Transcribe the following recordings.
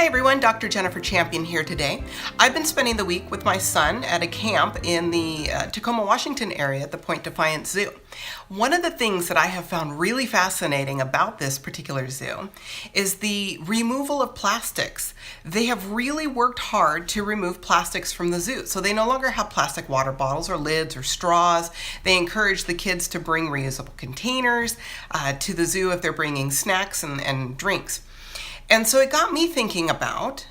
Hi everyone, Dr. Jennifer Champion here today. I've been spending the week with my son at a camp in the Tacoma, Washington area at the Point Defiance Zoo. One of the things that I have found really fascinating about this particular zoo is the removal of plastics. They have really worked hard to remove plastics from the zoo. So they no longer have plastic water bottles or lids or straws. They encourage the kids to bring reusable containers to the zoo if they're bringing snacks and drinks. And so it got me thinking about,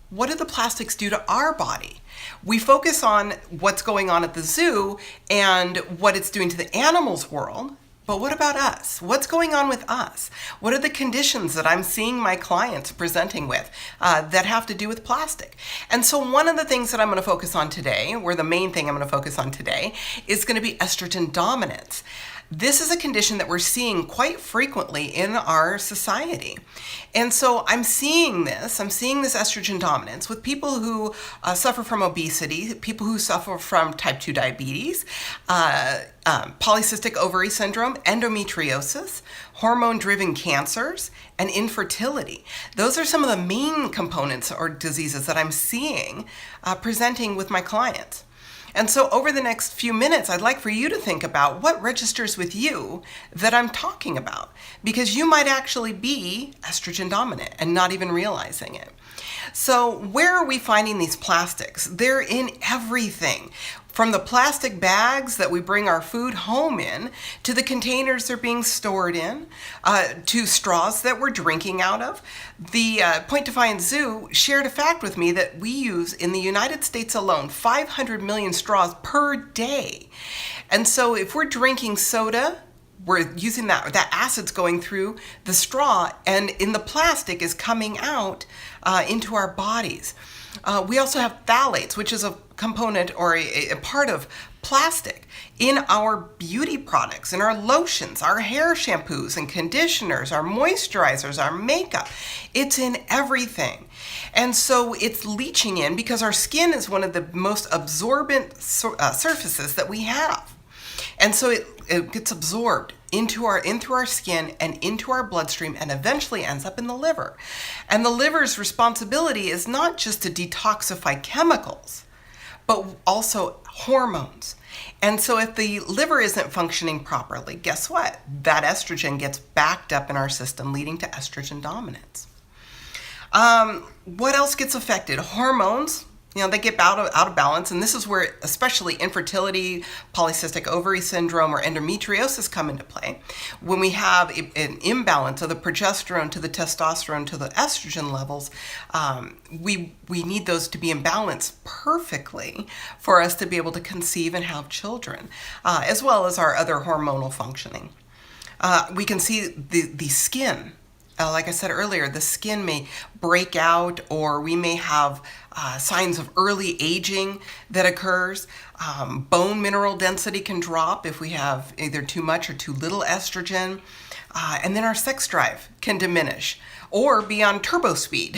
what do the plastics do to our body? We focus on what's going on at the zoo and what it's doing to the animals world, but what about us? What's going on with us? What are the conditions that I'm seeing my clients presenting with that have to do with plastic? And so one of the things that I'm going to focus on today, or the main thing I'm going to focus on today, is going to be estrogen dominance. This is a condition that we're seeing quite frequently in our society. And so I'm seeing this estrogen dominance with people who suffer from obesity, people who suffer from type 2 diabetes, polycystic ovary syndrome, endometriosis, hormone-driven cancers, and infertility. Those are some of the main components or diseases that I'm seeing presenting with my clients. And so over the next few minutes, I'd like for you to think about what registers with you that I'm talking about, because you might actually be estrogen dominant and not even realizing it. So where are we finding these plastics? They're in everything. From the plastic bags that we bring our food home in, to the containers they're being stored in, to straws that we're drinking out of. The Point Defiance Zoo shared a fact with me that we use in the United States alone 500 million straws per day. And so if we're drinking soda, we're using that acid's going through the straw, and in the plastic is coming out into our bodies. We also have phthalates, which is a component or a part of plastic in our beauty products, in our lotions, our hair shampoos and conditioners, our moisturizers, our makeup. It's in everything. And so it's leaching in because our skin is one of the most absorbent surfaces that we have. And so it gets absorbed into our skin and into our bloodstream and eventually ends up in the liver. And the liver's responsibility is not just to detoxify chemicals, but also hormones. And so if the liver isn't functioning properly, guess what? That estrogen gets backed up in our system, leading to estrogen dominance. What else gets affected? Hormones. They get out of balance, and this is where especially infertility, polycystic ovary syndrome, or endometriosis come into play. When we have an imbalance of the progesterone to the testosterone to the estrogen levels, we need those to be in balance perfectly for us to be able to conceive and have children, as well as our other hormonal functioning. We can see the skin. Like I said earlier, the skin may break out, or we may have signs of early aging that occurs. Bone mineral density can drop if we have either too much or too little estrogen. And then our sex drive can diminish or be on turbo speed.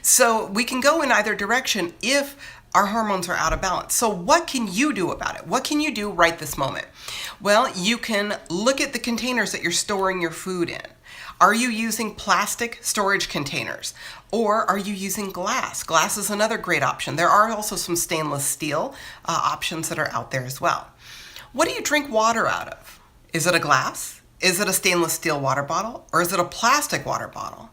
So we can go in either direction if our hormones are out of balance. So what can you do about it? What can you do right this moment? Well, you can look at the containers that you're storing your food in. Are you using plastic storage containers, or are you using glass? Glass is another great option. There are also some stainless steel options that are out there as well. What do you drink water out of? Is it a glass? Is it a stainless steel water bottle? Or is it a plastic water bottle?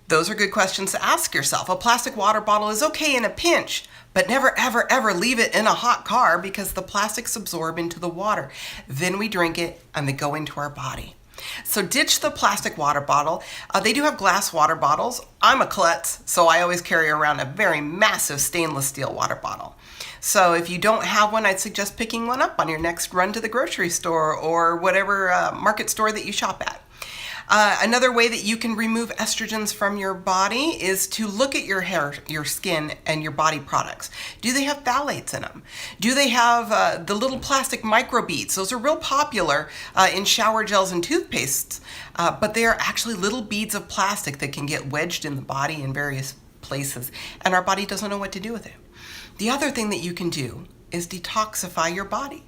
Those are good questions to ask yourself. A plastic water bottle is okay in a pinch, but never, ever, ever leave it in a hot car because the plastics absorb into the water. Then we drink it and they go into our body. So ditch the plastic water bottle. They do have glass water bottles. I'm a klutz, so I always carry around a very massive stainless steel water bottle. So if you don't have one, I'd suggest picking one up on your next run to the grocery store or whatever market store that you shop at. Another way that you can remove estrogens from your body is to look at your hair, your skin, and your body products. Do they have phthalates in them? Do they have the little plastic microbeads? Those are real popular in shower gels and toothpastes, but they are actually little beads of plastic that can get wedged in the body in various places, and our body doesn't know what to do with it. The other thing that you can do is detoxify your body.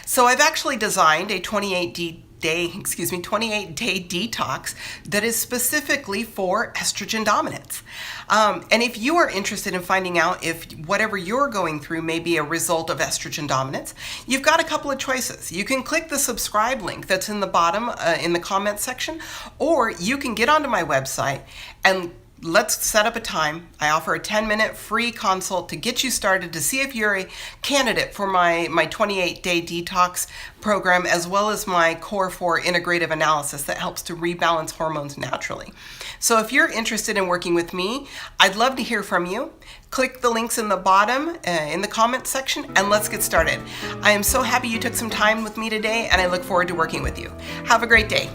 So I've actually designed a 28 28-day detox that is specifically for estrogen dominance. And if you are interested in finding out if whatever you're going through may be a result of estrogen dominance, you've got a couple of choices. You can click the subscribe link that's in the bottom in the comments section, or you can get onto my website and let's set up a time. I offer a 10-minute free consult to get you started to see if you're a candidate for my 28-day detox program, as well as my Core 4 integrative analysis that helps to rebalance hormones naturally. So if you're interested in working with me, I'd love to hear from you. Click the links in the bottom in the comments section and let's get started. I am so happy you took some time with me today, and I look forward to working with you. Have a great day.